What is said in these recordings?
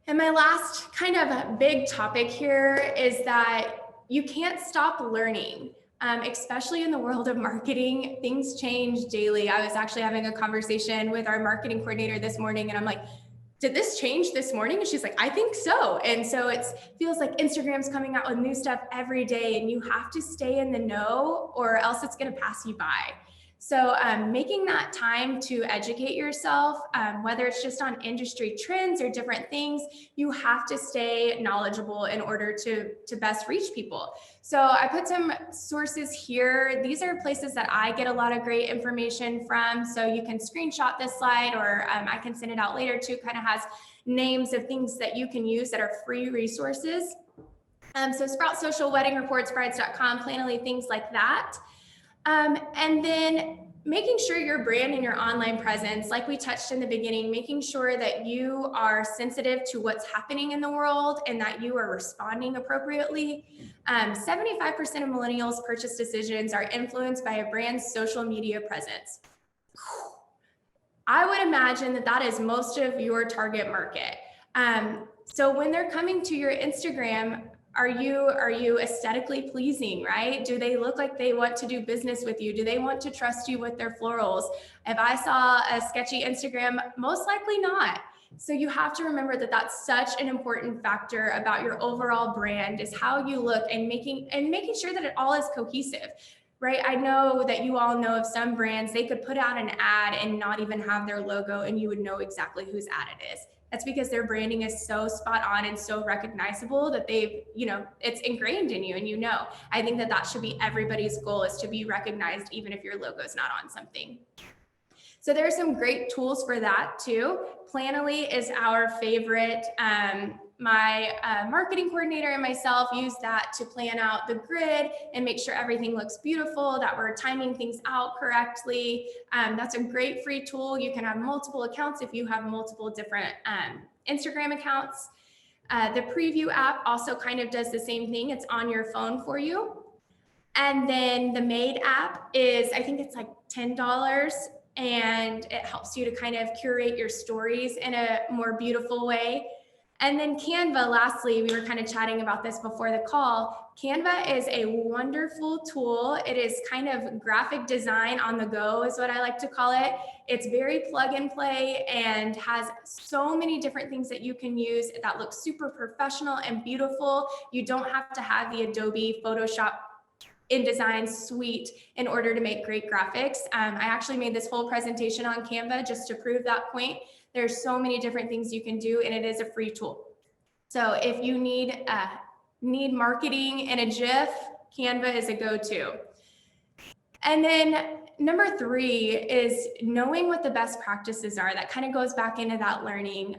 And my last kind of big topic here is that you can't stop learning, especially in the world of marketing. Things change daily. I was actually having a conversation with our marketing coordinator this morning, and I'm like, did this change this morning? And she's like, I think so. And so it feels like Instagram's coming out with new stuff every day, and you have to stay in the know or else it's going to pass you by. So making that time to educate yourself, whether it's just on industry trends or different things, you have to stay knowledgeable in order to best reach people. So I put some sources here. These are places that I get a lot of great information from. So you can screenshot this slide, or I can send it out later too. Kind of has names of things that you can use that are free resources. So SproutSocial, wedding reports, brides.com, Planoly, things like that. And then making sure your brand and your online presence, like we touched in the beginning, making sure that you are sensitive to what's happening in the world and that you are responding appropriately. 75% of millennials' purchase decisions are influenced by a brand's social media presence. I would imagine that that is most of your target market. So when they're coming to your Instagram, are you aesthetically pleasing, right? Do they look like they want to do business with you? Do they want to trust you with their florals? If I saw a sketchy Instagram, most likely not. So you have to remember that that's such an important factor about your overall brand, is how you look, and making sure that it all is cohesive. Right? I know that you all know of some brands, they could put out an ad and not even have their logo, and you would know exactly whose ad it is. That's because their branding is so spot on and so recognizable that it's ingrained in you, and I think that that should be everybody's goal, is to be recognized even if your logo is not on something. So there are some great tools for that too. Planoly is our favorite. My marketing coordinator and myself use that to plan out the grid and make sure everything looks beautiful, that we're timing things out correctly. That's a great free tool. You can have multiple accounts if you have multiple different Instagram accounts. The preview app also kind of does the same thing. It's on your phone for you. And then the Made app is, I think it's like $10, and it helps you to kind of curate your stories in a more beautiful way. And then Canva, lastly, we were kind of chatting about this before the call. Canva is a wonderful tool. It is kind of graphic design on the go, is what I like to call it. It's very plug and play and has so many different things that you can use that look super professional and beautiful. You don't have to have the Adobe Photoshop InDesign suite in order to make great graphics. I actually made this whole presentation on Canva just to prove that point. There's so many different things you can do, and it is a free tool. So if you need marketing in a GIF, Canva is a go-to. And then number 3 is knowing what the best practices are. That kind of goes back into that learning.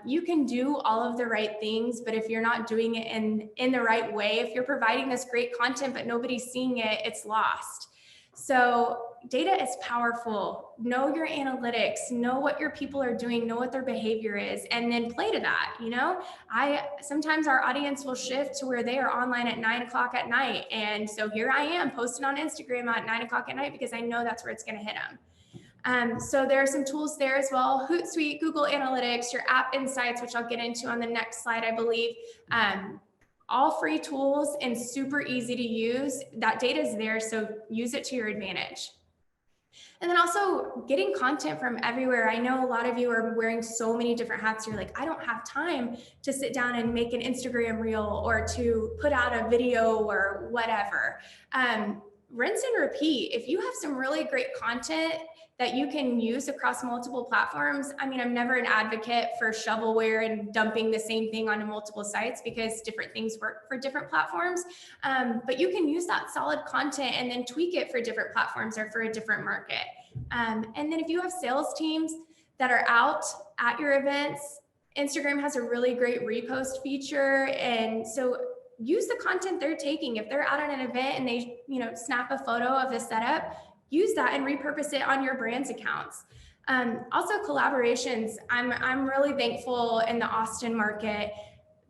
You can do all of the right things, but if you're not doing it in the right way, if you're providing this great content but nobody's seeing it, it's lost. So data is powerful. Know your analytics, know what your people are doing, know what their behavior is, and then play to that. Sometimes our audience will shift to where they are online at 9 o'clock at night. And so here I am posting on Instagram at 9 o'clock at night because I know that's where it's going to hit them. So there are some tools there as well. Hootsuite, GoogleAnalytics, your app insights, which I'll get into on the next slide, I believe. All free tools and super easy to use. That data is there, so use it to your advantage. And then also getting content from everywhere. I know a lot of you are wearing so many different hats. You're like, I don't have time to sit down and make an Instagram reel or to put out a video or whatever. Rinse and repeat. If you have some really great content that you can use across multiple platforms. I mean, I'm never an advocate for shovelware and dumping the same thing onto multiple sites because different things work for different platforms. But you can use that solid content and then tweak it for different platforms or for a different market. And then if you have sales teams that are out at your events, Instagram has a really great repost feature. And so use the content they're taking. If they're out at an event and they, snap a photo of the setup, use that and repurpose it on your brand's accounts. Also collaborations. I'm really thankful in the Austin market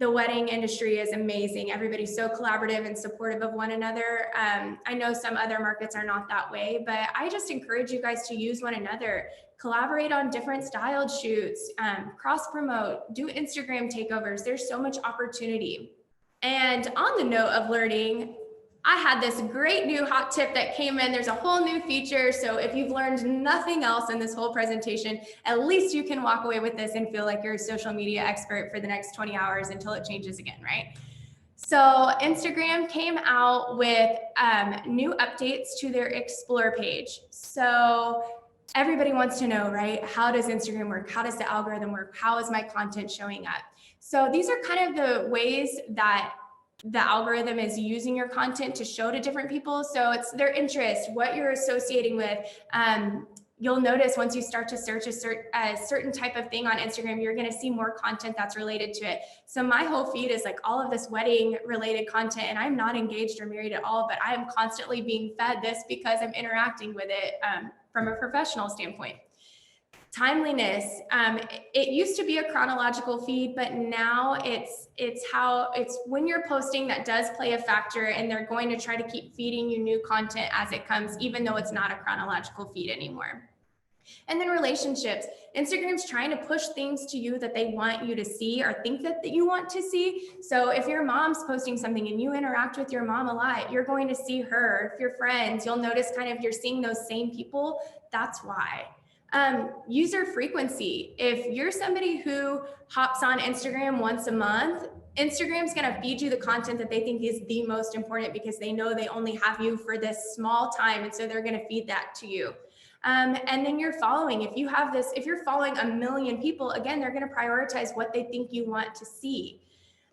the wedding industry is amazing. Everybody's so collaborative and supportive of one another. I know some other markets are not that way, but I just encourage you guys to use one another, collaborate on different styled shoots, cross promote, do Instagram takeovers. There's so much opportunity. And on the note of learning, I had this great new hot tip that came in. There's a whole new feature. So if you've learned nothing else in this whole presentation, at least you can walk away with this and feel like you're a social media expert for the next 20 hours until it changes again, right? So Instagram came out with new updates to their Explore page. So everybody wants to know, right? How does Instagram work? How does the algorithm work? How is my content showing up? So these are kind of the ways that the algorithm is using your content to show to different people. So it's their interest, what you're associating with. You'll notice once you start to search a certain type of thing on Instagram, you're going to see more content that's related to it. So my whole feed is like all of this wedding related content, and I'm not engaged or married at all, but I am constantly being fed this because I'm interacting with it from a professional standpoint. Timeliness. It used to be a chronological feed, but now it's when you're posting that does play a factor, and they're going to try to keep feeding you new content as it comes, even though it's not a chronological feed anymore. And then relationships. Instagram's trying to push things to you that they want you to see or think that you want to see. So if your mom's posting something and you interact with your mom a lot, you're going to see her. If you're friends, you'll notice kind of you're seeing those same people. That's why. User frequency. If you're somebody who hops on Instagram once a month, Instagram's going to feed you the content that they think is the most important because they know they only have you for this small time. And so they're going to feed that to you. And then you're following. If you're following 1 million people, again, they're going to prioritize what they think you want to see.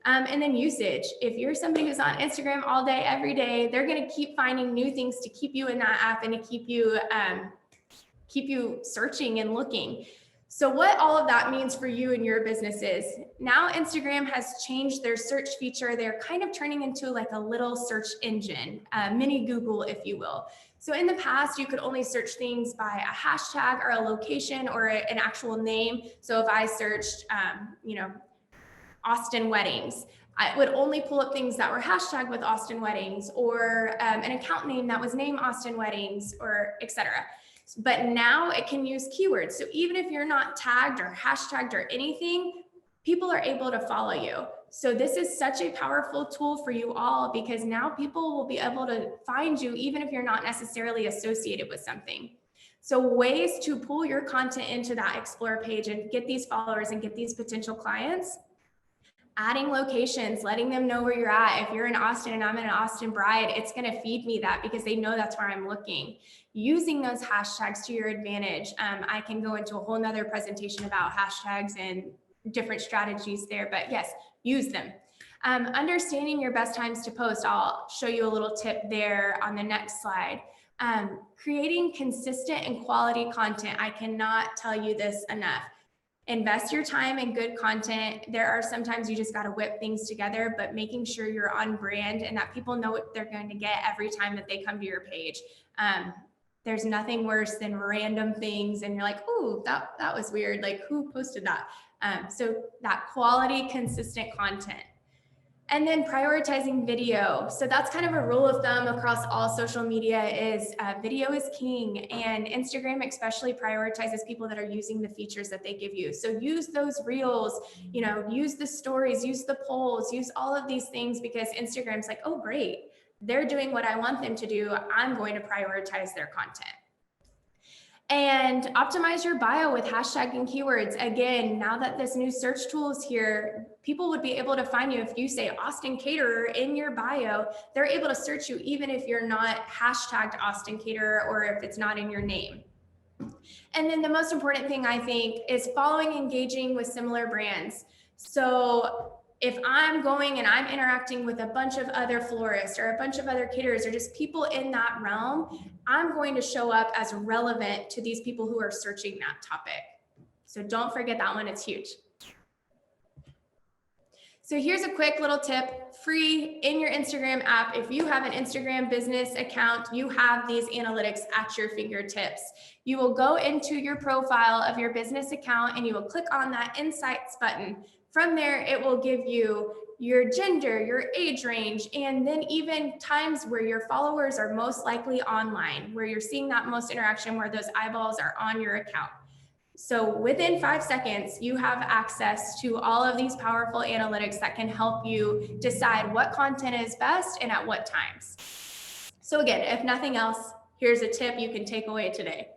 And then usage. If you're somebody who's on Instagram all day, every day, they're going to keep finding new things to keep you in that app and to keep you searching and looking. So what all of that means for you and your businesses. Now Instagram has changed their search feature. They're kind of turning into like a little search engine, mini Google, if you will. So in the past, you could only search things by a hashtag or a location or an actual name. So if I searched, Austin weddings, I would only pull up things that were hashtagged with Austin weddings or an account name that was named Austin weddings or etc. But now it can use keywords. So even if you're not tagged or hashtagged or anything, people are able to follow you. So this is such a powerful tool for you all because now people will be able to find you even if you're not necessarily associated with something. So ways to pull your content into that Explore page and get these followers and get these potential clients. Adding locations, letting them know where you're at. If you're in Austin and I'm an Austin bride, it's going to feed me that because they know that's where I'm looking. Using those hashtags to your advantage. I can go into a whole nother presentation about hashtags and different strategies there, but yes, use them. Understanding your best times to post. I'll show you a little tip there on the next slide. Creating consistent and quality content. I cannot tell you this enough. Invest your time in good content. There are sometimes you just got to whip things together, but making sure you're on brand and that people know what they're going to get every time that they come to your page. There's nothing worse than random things and you're like, oh, that was weird. Like who posted that? So that quality, consistent content. And then prioritizing video. So that's kind of a rule of thumb across all social media is video is king, and Instagram especially prioritizes people that are using the features that they give you. So use those reels, use the stories, use the polls, use all of these things because Instagram's like, oh, great. They're doing what I want them to do. I'm going to prioritize their content. And optimize your bio with hashtag and keywords. Again, now that this new search tool is here, people would be able to find you. If you say Austin Caterer in your bio, they're able to search you even if you're not hashtagged Austin Caterer or if it's not in your name. And then the most important thing I think is following, engaging with similar brands. So if I'm going and I'm interacting with a bunch of other florists or a bunch of other caterers or just people in that realm, I'm going to show up as relevant to these people who are searching that topic. So don't forget that one, it's huge. So here's a quick little tip, free in your Instagram app. If you have an Instagram business account, you have these analytics at your fingertips. You will go into your profile of your business account and you will click on that Insights button. From there, it will give you your gender, your age range, and then even times where your followers are most likely online, where you're seeing that most interaction, where those eyeballs are on your account. So within 5 seconds, you have access to all of these powerful analytics that can help you decide what content is best and at what times. So again, if nothing else, here's a tip you can take away today.